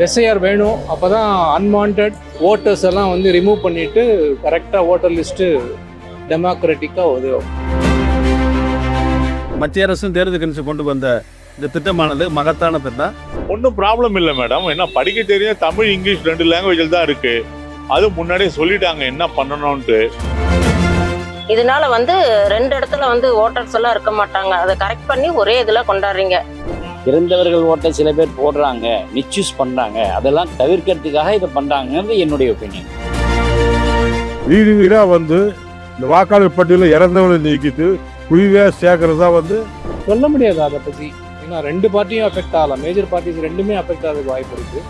SIR வேணும். அப்போ தான் அன்வான்ட் ஓட்டர்ஸ் எல்லாம் வந்து ரிமூவ் பண்ணிட்டு கரெக்டாக ஓட்டர் லிஸ்ட்டு டெமோக்ராட்டிக்காக உதவும். மத்திய அரசும் தேர்தல் கமிஷன் கொண்டு வந்த இந்த திட்டமானது மகத்தான திட்டம். ஒன்றும் ப்ராப்ளம் இல்லை மேடம். ஏன்னா படிக்க தெரியும், தமிழ் இங்கிலீஷ் 2 லாங்குவேஜில் தான் இருக்கு. அது முன்னாடியே சொல்லிட்டாங்க என்ன பண்ணணும்ட்டு. இதனால வந்து 2 இடத்துல வந்து ஓட்டர்ஸ் எல்லாம் இருக்க மாட்டாங்க. அதை கரெக்ட் பண்ணி ஒரே இதில் கொண்டாடுறீங்க. இறந்தவர்கள் ஓட்டை சில பேர் போடுறாங்க, மிஸ்யூஸ் பண்ணுறாங்க. அதெல்லாம் தவிர்க்கிறதுக்காக இதை பண்ணுறாங்கிறது என்னுடைய ஒப்பீனியன். வீடு வீடாக வந்து இந்த வாக்காளர் பட்டியலில் இறந்தவங்களை நீக்கிட்டு குழுவையாக சேர்க்கறதா வந்து சொல்ல முடியாது அதை பற்றி. ஏன்னா 2 பார்ட்டியும் அஃபெக்ட் ஆகலாம். மேஜர் பார்ட்டிஸ் 2மே அஃபெக்ட் ஆகிறதுக்கு வாய்ப்பு இருக்குது.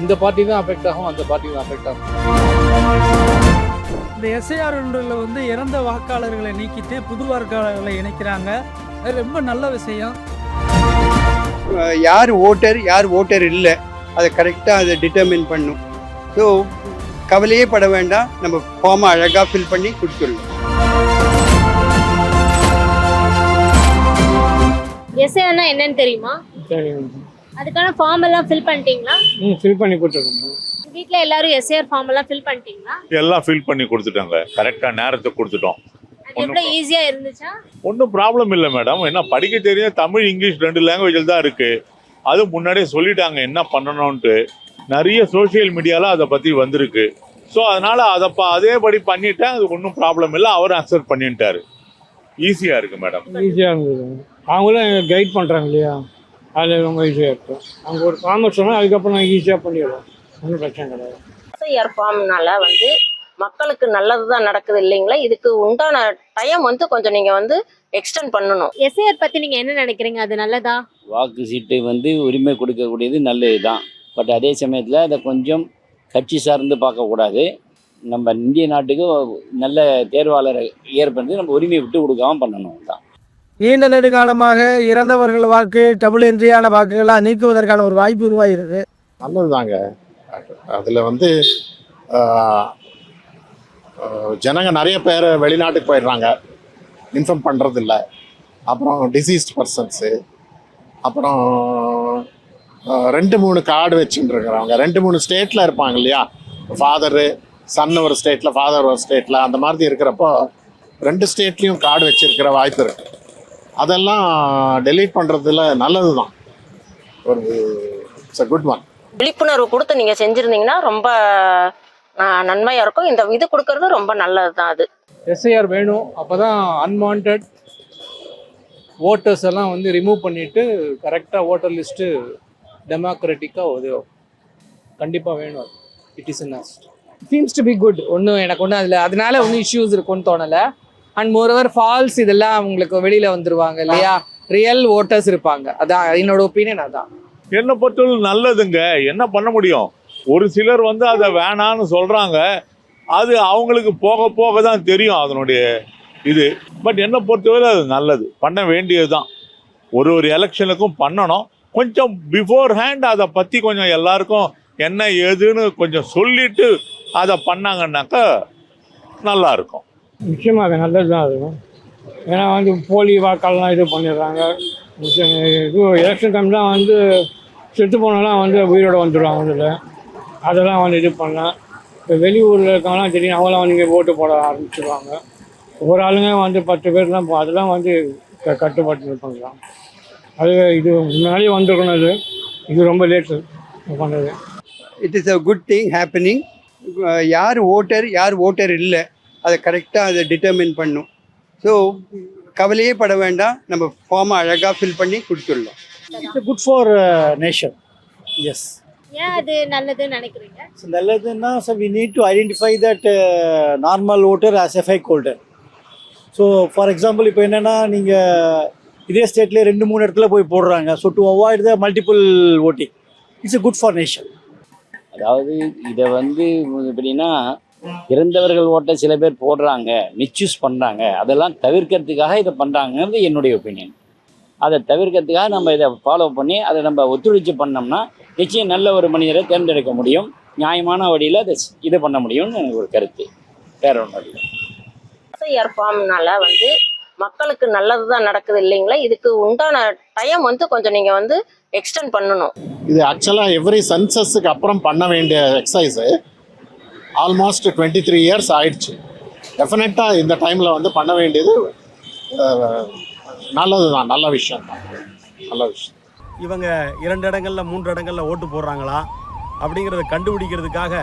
இந்த பார்ட்டி தான் அஃபெக்ட் ஆகும், அந்த பார்ட்டி தான் அஃபெக்ட் ஆகும். இந்த எஸ்ஐஆர் வந்து இறந்த வாக்காளர்களை நீக்கிட்டு புது வாக்காளர்களை இணைக்கிறாங்க. அது ரொம்ப நல்ல விஷயம். யார் ஓட்டர் இல்லை, அதை கரெக்டாக அதை டிட்டர்மின் பண்ணும். ஸோ கவலையே பட வேண்டாம், நம்ம ஃபார்மை அழகாக ஃபில் பண்ணி கொடுத்துடலாம். எஸ்ஐஆர்னா என்னன்னு தெரியுமா? அதுக்கான ஃபார்ம் எல்லாம் ஃபில் பண்ணிட்டீங்களா? ஃபில் பண்ணி கொடுத்துருக்கோம். வீட்டில் எல்லாரும் எஸ்ஐஆர் ஃபார்ம் எல்லாம் ஃபில் பண்ணிட்டீங்களா? எல்லாம் ஃபில் பண்ணி கொடுத்துட்டாங்க, கரெக்டாக நேரத்துக்கு கொடுத்துட்டோம். அது எவ்வளோ ஈஸியாக இருந்துச்சா? ஒன்றும் ப்ராப்ளம் இல்லை மேடம். ஏன்னா படிக்க தெரியும், தமிழ் இங்கிலீஷ் 2 லாங்குவேஜில் தான் இருக்கு. அது முன்னாடியே சொல்லிட்டாங்க என்ன பண்ணணும்ட்டு. நிறைய சோஷியல் மீடியாவில் அதை பற்றி வந்திருக்கு. ஸோ அதனால் அதேபடி பண்ணிட்டேன். அது ஒன்றும் ப்ராப்ளம் இல்லை. அவரும் அக்செப்ட் பண்ணிட்டாரு. ஈஸியாக இருக்குது மேடம். ஈஸியாக இருந்தது. அவங்களும் கைட் பண்ணுறாங்க இல்லையா, அதில் ரொம்ப ஈஸியாக இருக்கும். அவங்க ஒரு காமெண்ட் சொன்னால் அதுக்கப்புறம் நாங்கள் ஈஸியாக பண்ணிடுவோம். ஒன்றும் பிரச்சனை கிடையாது. எஸ்ஐஆர் ஃபார்ம்னால வந்து மக்களுக்கு நல்லது தான் நடக்குது இல்லைங்களா? இதுக்கு உண்டான டைம் வந்து கொஞ்சம் நீங்கள் வந்து எக்ஸ்டெண்ட் பண்ணணும். எஸ்ஐஆர் பற்றி நீங்கள் என்ன நினைக்கிறீங்க? அது நல்லதா? வாக்கு சீட்டு உரிமை கொடுக்கக்கூடியது நல்லது தான். பட் அதே சமயத்தில் அதை கொஞ்சம் கட்சி சார்ந்து பார்க்கக்கூடாது. நம்ம இந்திய நாட்டுக்கு நல்ல தேர்வாளரை ஏற்படுத்தி நம்ம உரிமையை விட்டு கொடுக்காம பண்ணணும் தான். நீண்ட நெடுங்காலமாக இறந்தவர்கள் வாக்கு டபுள் என்ட்ரியான வாக்குகளாக நீக்குவதற்கான ஒரு வாய்ப்பு உருவாகிறது. நல்லது தாங்க. அதில் ஜனங்க நிறைய பேர் வெளிநாட்டுக்கு போயிடுறாங்க, இன்ஃபார்ம் பண்ணுறதில்ல. அப்புறம் டிசீஸ்ட் பர்சன்ஸு, அப்புறம் 2-3 கார்டு வச்சுட்டு இருக்கிறவங்க 2-3 ஸ்டேட்டில் இருப்பாங்க இல்லையா. ஃபாதரு சன் ஒரு ஸ்டேட்டில், ஃபாதர் ஒரு ஸ்டேட்டில், அந்த மாதிரி இருக்கிறப்போ 2 ஸ்டேட்லேயும் கார்டு வச்சுருக்கிற வாய்ப்பு இருக்குது. அதெல்லாம் டெலீட் பண்ணுறதுல நல்லது தான். ஒரு இட்ஸ் அ குட் ஒன். விழிப்புணர்வு கொடுத்து நீங்கள் செஞ்சுருந்தீங்கன்னா ரொம்ப நன்மையாக இருக்கும். இந்த இது கொடுக்கறது ரொம்ப நல்லது தான். அது எஸ்ஐஆர் வேணும். அப்போ தான் அன்வான்ட் ஓட்டர்ஸ் எல்லாம் வந்து ரிமூவ் பண்ணிட்டு கரெக்டாக ஓட்டர் லிஸ்ட்டு டெமோக்ராட்டிக்காக உதவும். கண்டிப்பாக வேணும். It is seems to be good. எனக்கு ஒன்றும் அதனால ஒன்றும் இஷ்யூஸ் இருக்குன்னு தோணலை. அண்ட் மோரோவர் ஃபால்ஸ் இதெல்லாம் அவங்களுக்கு வெளியில் வந்துருவாங்க இல்லையா, ரியல் ஓட்டர்ஸ் இருப்பாங்க. அதான் என்னோட ஒப்பீனியன். அதான் என்னை பொறுத்தவரை நல்லதுங்க. என்ன பண்ண முடியும்? ஒரு சிலர் வந்து அதை வேணான்னு சொல்கிறாங்க. அது அவங்களுக்கு போக போக தான் தெரியும் அதனுடைய இது. பட் என்னை பொறுத்தவரை அது நல்லது, பண்ண வேண்டியது தான். ஒரு எலெக்ஷனுக்கும் பண்ணணும். கொஞ்சம் பிஃபோர் ஹேண்ட் அதை பற்றி கொஞ்சம் எல்லாருக்கும் என்ன ஏதுன்னு கொஞ்சம் சொல்லிட்டு அதை பண்ணாங்கன்னாக்கா நல்லா இருக்கும். நிச்சயமாக அது நல்லது தான் இருக்கும். ஏன்னா வந்து போலி வாக்காளெலாம் இது பண்ணிடுறாங்க. இது எலெக்ஷன் டைம்லாம் வந்து செத்து போனெல்லாம் வந்து உயிரோடு வந்துடுவாங்க. இதில் அதெல்லாம் வந்து இது பண்ணலாம். இப்போ வெளியூரில் இருக்கவங்களாம் தெரியும், அவங்களாம் வந்து இங்கே ஓட்டு போட ஆரம்பிச்சிடுவாங்க. ஒரு ஆளுங்க வந்து 10 பேர்லாம் அதெல்லாம் வந்து கட்டுப்பாட்டு பண்ணலாம். அது இது முன்னாடியே வந்துருக்கணும். இது ரொம்ப லேட்டு பண்ணுறது. It is a good thing happening. யார் ஓட்டர் இல்லை, அதை கரெக்டாக அதை டிட்டர்மின் பண்ணும். ஸோ கவலையே பட வேண்டாம், நம்ம ஃபார்மை அழகாக ஃபில் பண்ணி கொடுத்துடலாம். It's good for nation. Yes. ஏன் அது நல்லதுன்னு நினைக்கிறீங்க? நல்லதுன்னா we need to identify that normal voter as a fake holder. So for example இப்போ என்னென்னா நீங்கள் இதே ஸ்டேட்லேயே 2-3 இடத்துல போய் போடுறாங்க. So to avoid the multiple voting, it's a good for nation. அதாவது இதை எப்படின்னா இறந்தவர்கள் ஓட்டை சில பேர் போடுறாங்க, மிஸ்யூஸ் பண்ணுறாங்க. அதெல்லாம் தவிர்க்கிறதுக்காக இதை பண்ணுறாங்கிறது என்னுடைய ஒப்பீனியன். அதை தவிர்க்கிறதுக்காக நம்ம இதை ஃபாலோ பண்ணி அதை நம்ம ஒத்துழைச்சி பண்ணோம்னா நிச்சயம் நல்ல ஒரு மனிதரை தேர்ந்தெடுக்க முடியும். நியாயமான வழியில் அதை இது பண்ண முடியும்னு எனக்கு ஒரு கருத்து. வேற ஒன்றும் இல்லை. எஸ்ஐஆர் ஃபார்ம்னால வந்து மக்களுக்கு நல்லது தான் நடக்குது இல்லைங்களா? இதுக்கு உண்டான டைம் வந்து கொஞ்சம் நீங்கள் வந்து எக்ஸ்டெண்ட் பண்ணணும். இது ஆக்சுவலாக எவ்ரி சென்சஸுக்கு அப்புறம் பண்ண வேண்டிய எக்ஸசைஸு ஆல்மோஸ்ட் 23 இயர்ஸ் ஆயிடுச்சு. டெஃபினட்டாக இந்த டைமில் வந்து பண்ண வேண்டியது நல்லது தான், நல்ல விஷயம் தான், நல்ல விஷயம். இவங்க 2 இடங்கள்ல 3 இடங்கள்ல ஓட்டு போடுறாங்களா அப்படிங்கிறத கண்டுபிடிக்கிறதுக்காக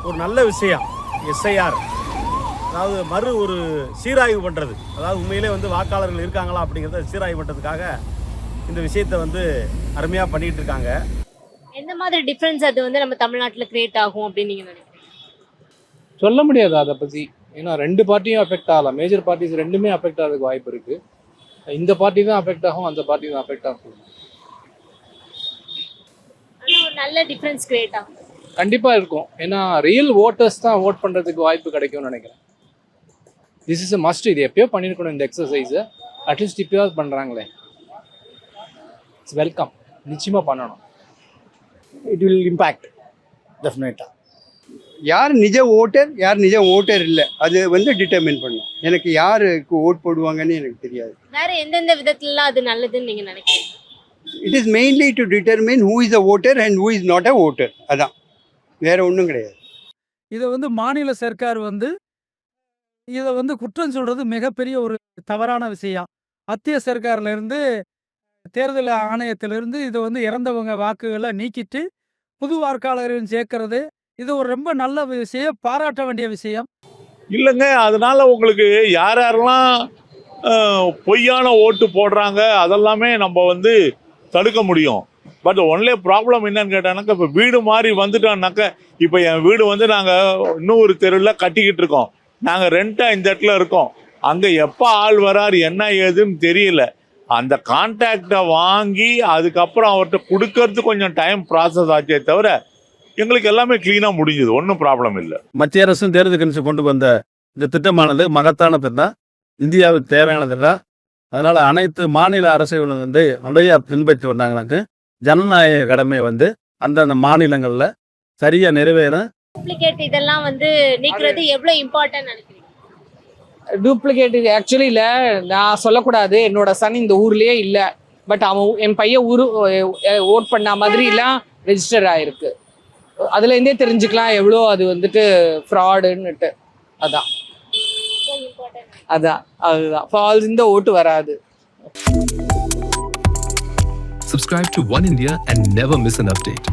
ஒரு நல்ல விஷயம் எஸ்ஐஆர், அதாவது ஒரு சீராய்வு பண்ணுறது, அதாவது உண்மையிலே வந்து வாக்காளர்கள் இருக்காங்களா அப்படிங்கிறத சீராய்வு பண்ணுறதுக்காக இந்த விஷயத்தை வந்து அருமையாக பண்ணிகிட்டு இருக்காங்க. எந்த மாதிரி டிஃப்ரென்ஸ் அது வந்து நம்ம தமிழ்நாட்டில் கிரியேட் ஆகும் அப்படின்னு நீங்கள் நினைக்கிறீங்க? சொல்ல முடியாது அதை பற்றி. ஏன்னா 2 பார்ட்டியும் அஃபெக்ட் ஆகலாம். மேஜர் பார்ட்டிஸ் 2மே அஃபெக்ட் ஆகிறதுக்கு வாய்ப்பு இருக்குது. இந்த பார்ட்டி தான் அஃபெக்ட் ஆகும், அந்த பார்ட்டி தான் அஃபெக்ட் ஆகும். ஆனால் ஒரு நல்ல டிஃப்ரென்ஸ் கிரியேட் ஆகும் கண்டிப்பாக இருக்கும். ஏன்னா ரியல் ஓட்டர்ஸ் தான் ஓட் பண்ணுறதுக்கு வாய்ப்பு கிடைக்கும்னு நினைக்கிறேன். This is a must. இது எப்பயோ பண்ணியிருக்கணும் இந்த எக்ஸசைஸை. அட்லீஸ்ட் இப்போயாவது பண்ணுறாங்களே, இட்ஸ் வெல்கம். நிச்சயமாக பண்ணணும். இட் வில் இம்பேக்ட் டெஃபினட்டாக. யார் நிஜ ஓட்டர் யார் நிஜ ஓட்டர் இல்லை அது வந்து டிட்டர்மின் பண்ணும். எனக்கு யாருக்கு ஓட் போடுவாங்கன்னு எனக்கு தெரியாது. வேற எந்தெந்த விதத்துலலாம் அது நல்லதுன்னு நீங்கள் நினைக்கிறீங்க? It is mainly to determine who is a voter and who is not a voter. அதான், வேற ஒன்றும் கிடையாது. இதை வந்து மாநில சர்க்கார் வந்து இதை வந்து குற்றம் சொல்கிறது மிகப்பெரிய ஒரு தவறான விஷயம். மத்திய சர்க்கார்லேருந்து தேர்தல் ஆணையத்திலிருந்து இதை வந்து இறந்தவங்க வாக்குகளை நீக்கிட்டு புது வாக்காளரையும் சேர்க்கறது இது ஒரு ரொம்ப நல்ல விஷயம், பாராட்ட வேண்டிய விஷயம். இல்லைங்க, அதனால உங்களுக்கு யார் யாரெல்லாம் பொய்யான ஓட்டு போடுறாங்க அதெல்லாமே நம்ம வந்து தடுக்க முடியும். பட் ஒன்லே ப்ராப்ளம் என்னன்னு கேட்டானாக்கா, இப்போ வீடு மாதிரி வந்துட்டோம்னாக்கா, இப்போ என் வீடு வந்து நாங்கள் இன்னும் ஒரு தெருவில் கட்டிக்கிட்டு இருக்கோம். நாங்கள் ரெண்டாக இந்த இடத்துல இருக்கோம். அங்கே எப்போ ஆள் வராரு என்ன ஏதுன்னு தெரியல. அந்த கான்டாக்டை வாங்கி அதுக்கப்புறம் அவர்கிட்ட கொடுக்கறது கொஞ்சம் டைம் ப்ராசஸ் ஆச்சே தவிர எங்களுக்கு எல்லாமே கிளீனாக முடிஞ்சுது, ஒன்றும் ப்ராப்ளம் இல்லை. மத்திய அரசும் தேர்தல் கமிஷன் கொண்டு வந்த இந்த திட்டமானது மகத்தானது தான், இந்தியாவுக்கு தேவையானது தான். அதனால் அனைத்து மாநில அரசுகளும் வந்து நிறையா பின்பற்றி வந்தாங்கன்னாக்க ஜனநாயக கடமை வந்து அந்தந்த மாநிலங்களில் சரியாக நிறைவேற. டூப்ளிகேட் இதெல்லாம் வந்து நீக்கிறது எவ்வளோ இம்பார்ட்டன்ட் நினைக்கிறீங்க? டூப்ளிகேட் ஆக்சுவலி இல்லை, நான் சொல்லக்கூடாது. என்னோட சன் இந்த ஊர்லேயே இல்லை, பட் அவன் என் பையன் ஓட் பண்ண மாதிரிலாம் ரெஜிஸ்டர் ஆகிருக்கு. அதுலேருந்தே தெரிஞ்சுக்கலாம் எவ்வளோ அது வந்துட்டு ஃப்ராடுன்னுட்டு. அதான் அதுதான் ஃபால்ஸ், இந்த ஓட்டு வராது. Subscribe to One India and never miss an update.